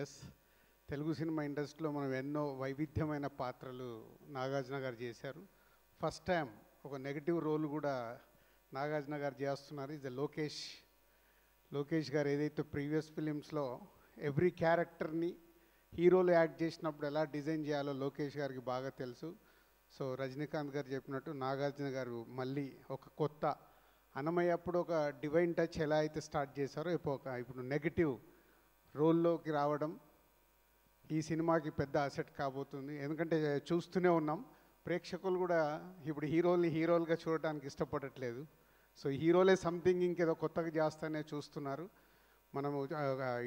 Yes, Telugu cinema ఇండస్ట్రీలో మనం ఎన్నో వైవిధ్యమైన పాత్రలు నాగార్జున గారు చేశారు. ఫస్ట్ టైం ఒక నెగిటివ్ రోల్ కూడా నాగార్జున గారు చేస్తున్నారు. ఇది లోకేష్ గారు ఏదైతే ప్రీవియస్ ఫిలిమ్స్లో ఎవ్రీ క్యారెక్టర్ని హీరోలు యాక్ట్ చేసినప్పుడు ఎలా డిజైన్ చేయాలో లోకేష్ గారికి బాగా తెలుసు. సో రజనీకాంత్ గారు చెప్పినట్టు నాగార్జున గారు మళ్ళీ ఒక కొత్త అన్నమయ్య అప్పుడు ఒక డివైన్ టచ్ ఎలా అయితే స్టార్ట్ చేశారో ఇప్పుడు నెగిటివ్ రోల్లోకి రావడం ఈ సినిమాకి పెద్ద అసెట్ కాబోతుంది. ఎందుకంటే చూస్తూనే ఉన్నాం, ప్రేక్షకులు కూడా ఇప్పుడు హీరోలుగా చూడటానికి ఇష్టపడట్లేదు. సో హీరోలే సంథింగ్ ఇంకేదో కొత్తగా చేస్తానే చూస్తున్నారు. మనము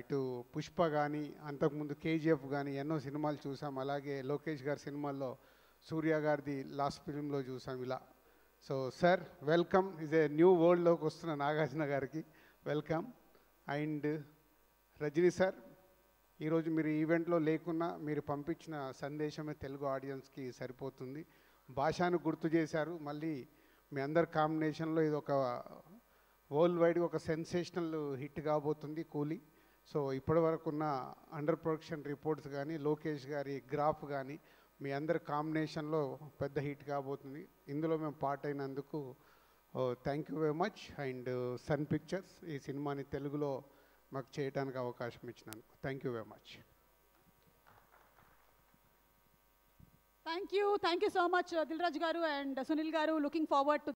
ఇటు పుష్ప కానీ అంతకుముందు కేజీఎఫ్ కానీ ఎన్నో సినిమాలు చూసాం. అలాగే లోకేష్ గారి సినిమాల్లో సూర్య గారిది లాస్ట్ ఫిలింలో చూసాం ఇలా. So sir welcome, is a new వరల్డ్లోకి వస్తున్న నాగార్జున గారికి వెల్కమ్. అండ్ రజనీ సార్, ఈరోజు మీరు ఈవెంట్లో లేకున్నా మీరు పంపించిన సందేశమే తెలుగు ఆడియన్స్కి సరిపోతుంది. భాషను గుర్తు చేశారు. మళ్ళీ మీ అందరి కాంబినేషన్లో ఇది ఒక వరల్డ్ వైడ్గా ఒక సెన్సేషనల్ హిట్ కాబోతుంది కూలీ. సో ఇప్పటి వరకు ఉన్న అండర్ ప్రొడక్షన్ రిపోర్ట్స్ కానీ లోకేష్ గారి గ్రాఫ్ కానీ మీ అందరి కాంబినేషన్లో పెద్ద హిట్ కాబోతుంది. ఇందులో మేము పార్ట్ అయినందుకు thank you very much. And sun pictures ఈ సినిమాని తెలుగులో మాకు చేయడానికి అవకాశం ఇచ్చినందుకు thank you very much. Thank you so much Dil Raju గారు అండ్ సునీల్ గారు. Looking forward to